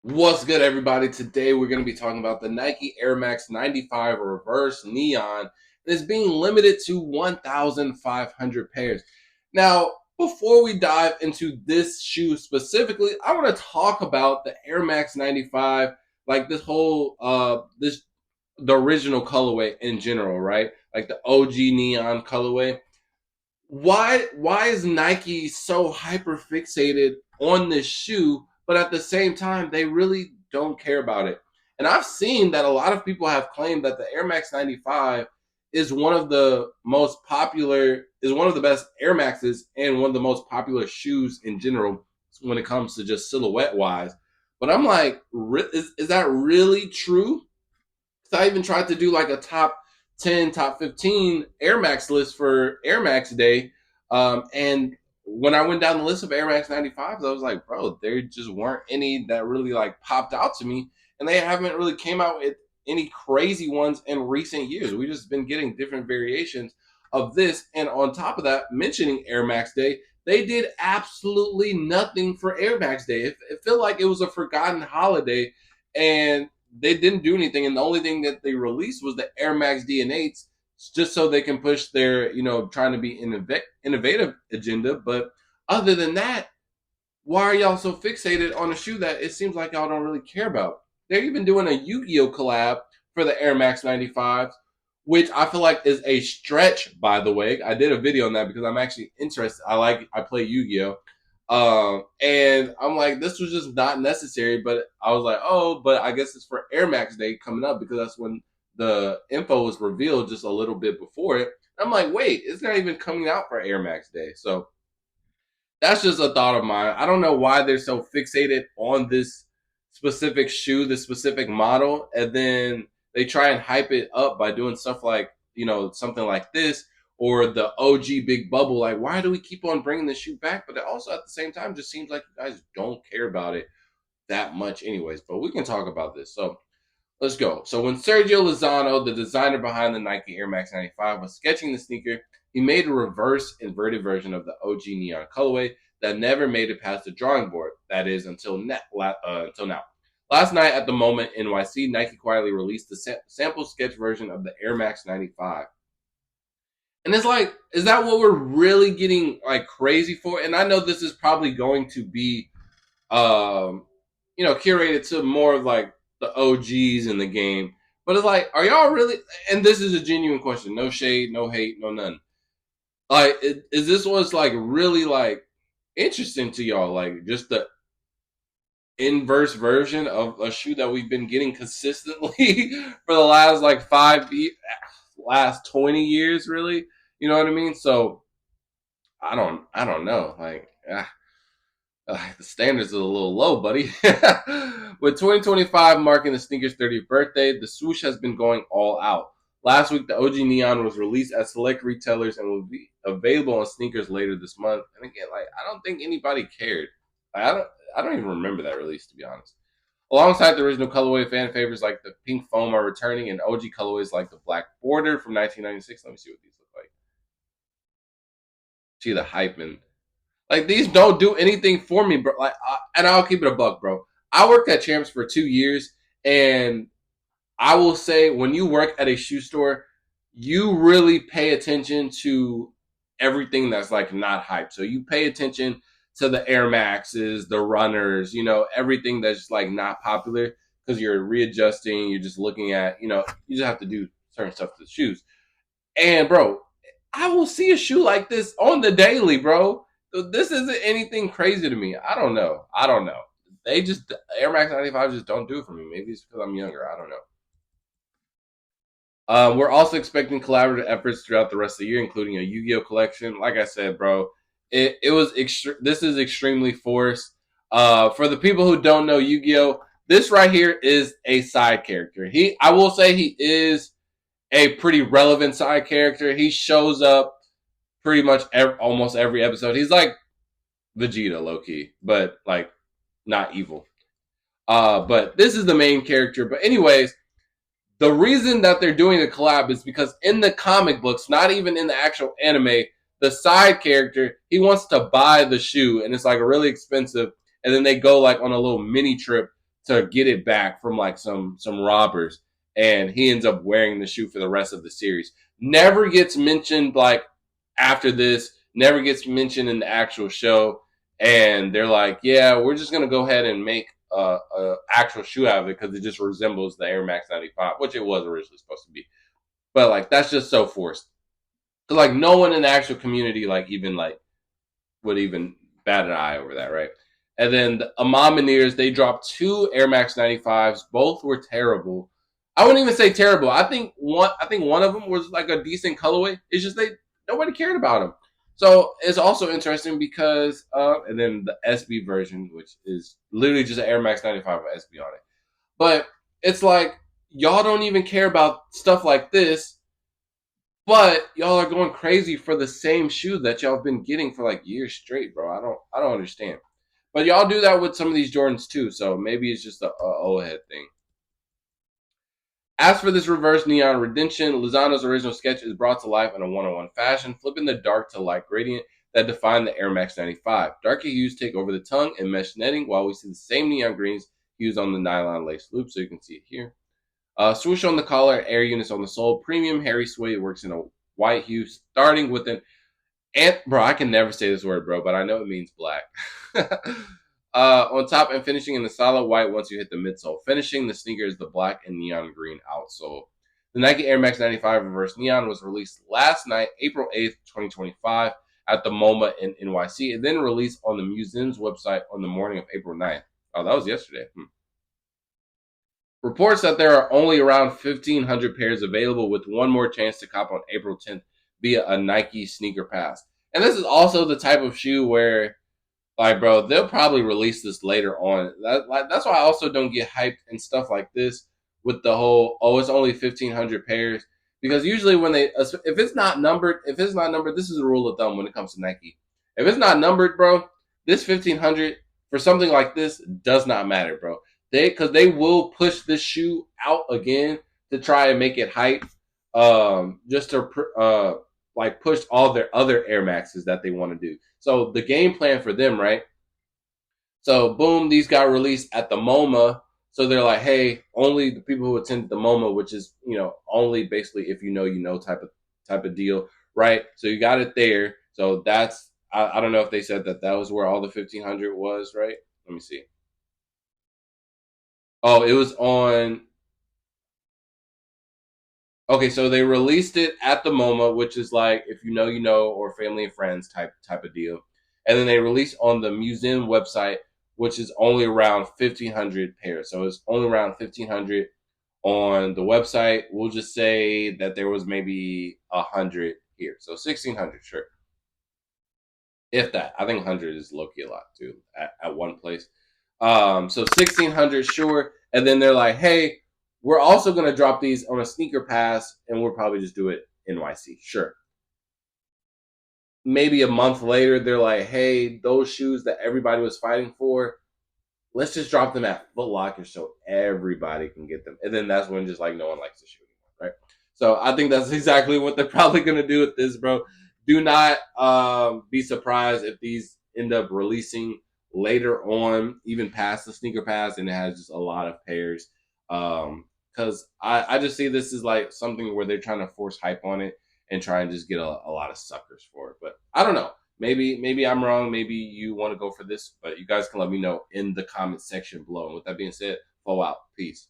What's good, everybody? Today we're going to be talking about the Nike Air Max 95 Reverse Neon. It's being limited to 1,500 pairs. Now, before we dive into this shoe specifically, I want to talk about the Air Max 95, like this whole the original colorway in general, right? Like the OG neon colorway. Why is Nike so hyper fixated on this shoe, but at the same time they really don't care about it? And I've seen that a lot of people have claimed that the Air Max 95 is one of the most popular, is one of the best Air Maxes and one of the most popular shoes in general when it comes to just silhouette wise. But I'm like, is that really true? So I even tried to do like a top 10, top 15 Air Max list for Air Max Day. And when I went down the list of Air Max 95s, I was like, bro, there just weren't any that really like popped out to me. And they haven't really came out with any crazy ones in recent years. We've just been getting different variations of this. And on top of that, mentioning Air Max Day, they did absolutely nothing for Air Max Day. It felt like it was a forgotten holiday. And they didn't do anything, and the only thing that they released was the Air Max D&8s, just so they can push their, trying to be innovative agenda. But other than that, why are y'all so fixated on a shoe that it seems like y'all don't really care about? They're even doing a Yu-Gi-Oh collab for the Air Max 95s, which I feel like is a stretch. By the way, I did a video on that because I'm actually interested. I play Yu-Gi-Oh. And I'm like, this was just not necessary. But I was like, oh, but I guess it's for Air Max Day coming up because that's when the info was revealed just a little bit before it. I'm like, wait, it's not even coming out for Air Max Day. So that's just a thought of mine. I don't know why they're so fixated on this specific shoe, this specific model, and then they try and hype it up by doing stuff like, something like this or the OG Big Bubble. Like, why do we keep on bringing the shoe back? But it also at the same time just seems like you guys don't care about it that much, anyways. But we can talk about this. So let's go. So when Sergio Lozano, the designer behind the Nike Air Max 95, was sketching the sneaker, he made a reverse inverted version of the OG neon colorway that never made it past the drawing board. That is until now. Last night at the Moment NYC, Nike quietly released the sample sketch version of the Air Max 95. And it's like, is that what we're really getting like crazy for? And I know this is probably going to be curated to more of like the OGs in the game. But it's like, are y'all really? And this is a genuine question. No shade, no hate, no none. Like, is this what's like really like interesting to y'all? Like, just the inverse version of a shoe that we've been getting consistently for the last like last 20 years, really. You know what I mean? So I don't know. Like, the standards are a little low, buddy. With 2025 marking the sneaker's 30th birthday, the swoosh has been going all out. Last week, the OG Neon was released at select retailers and will be available on sneakers later this month. And again, like, I don't think anybody cared. I don't even remember that release, to be honest. Alongside the original colorway, fan favorites like the pink foam are returning, and OG colorways like the black border from 1996. Let me see what these look like. See the hype and like these don't do anything for me, bro. Like, and I'll keep it a buck, bro. I worked at Champs for 2 years, and I will say when you work at a shoe store, you really pay attention to everything that's like not hype. So you pay attention to the Air Maxes, the runners, everything that's like not popular because you're readjusting. You're just looking at, you just have to do certain stuff to the shoes. And bro, I will see a shoe like this on the daily, bro. This isn't anything crazy to me. I don't know. They just Air Max 95 just don't do it for me. Maybe it's because I'm younger. I don't know. We're also expecting collaborative efforts throughout the rest of the year, including a Yu-Gi-Oh collection. Like I said, bro, it was this is extremely forced. For the people who don't know Yu-Gi-Oh, this right here is a side character. I will say he is a pretty relevant side character. He shows up pretty much almost every episode. He's like Vegeta, low key, but like not evil. But this is the main character. But anyways, the reason that they're doing the collab is because in the comic books, not even in the actual anime, the side character he wants to buy the shoe, and it's like really expensive. And then they go like on a little mini trip to get it back from like some robbers, and he ends up wearing the shoe for the rest of the series. Never gets mentioned like after this. Never gets mentioned in the actual show. And they're like, yeah, we're just gonna go ahead and make a actual shoe out of it because it just resembles the Air Max 95, which it was originally supposed to be. But like that's just so forced. Like no one in the actual community like even like would even bat an eye over that, right? And then the Amamineers, they dropped two Air Max 95s. Both were terrible. I wouldn't even say terrible. I think one of them was like a decent colorway. It's just nobody cared about them. So it's also interesting because and then the SB version, which is literally just an Air Max 95 with SB on it. But it's like y'all don't even care about stuff like this, but y'all are going crazy for the same shoe that y'all have been getting for like years straight, bro. I don't understand. But y'all do that with some of these Jordans too, so maybe it's just a old head thing. As for this reverse neon redemption, Lozano's original sketch is brought to life in a one-on-one fashion, flipping the dark to light gradient that defined the Air Max 95. Darker hues take over the tongue and mesh netting, while we see the same neon greens used on the nylon lace loop, so you can see it here. Swoosh on the collar, air units on the sole. Premium hairy suede works in a white hue, starting with an bro, I can never say this word, bro, but I know it means black. On top and finishing in the solid white once you hit the midsole. Finishing the sneaker is the black and neon green outsole. The Nike Air Max 95 Reverse Neon was released last night, April 8th, 2025, at the MoMA in NYC, and then released on the museum's website on the morning of April 9th. Oh, that was yesterday. Reports that there are only around 1,500 pairs available, with one more chance to cop on April 10th via a Nike sneaker pass. And this is also the type of shoe where, like, bro, they'll probably release this later on. That's why I also don't get hyped and stuff like this with the whole, oh, it's only 1,500 pairs. Because usually when if it's not numbered, this is a rule of thumb when it comes to Nike. If it's not numbered, bro, this 1,500 for something like this does not matter, bro. Because they will push this shoe out again to try and make it hype, just to like push all their other Air Maxes that they want to do. So the game plan for them, right? So boom, these got released at the MoMA. So they're like, hey, only the people who attended the MoMA, which is only basically if you know type of deal, right? So you got it there. So that's I don't know if they said that was where all the 1,500 was, right? Let me see. Oh, it was on. Okay, so they released it at the MoMA, which is like if you know, or family and friends type of deal, and then they released on the museum website, which is only around 1,500 pairs. So it's only around 1,500 on the website. We'll just say that there was maybe 100 here, so 1,600, sure, if that. I think 100 is low key a lot too at one place. So 1,600, sure, and then they're like, hey, we're also going to drop these on a sneaker pass, and we'll probably just do it NYC. Sure. Maybe a month later, they're like, hey, those shoes that everybody was fighting for, let's just drop them at Foot Locker so everybody can get them. And then that's when just like no one likes the shoe anymore, right? So I think that's exactly what they're probably going to do with this, bro. Do not be surprised if these end up releasing later on, even past the sneaker pass, and it has just a lot of pairs. Because I just see this as like something where they're trying to force hype on it and try and just get a lot of suckers for it. But I don't know. Maybe I'm wrong. Maybe you want to go for this, but you guys can let me know in the comment section below. And with that being said, fall out. Peace.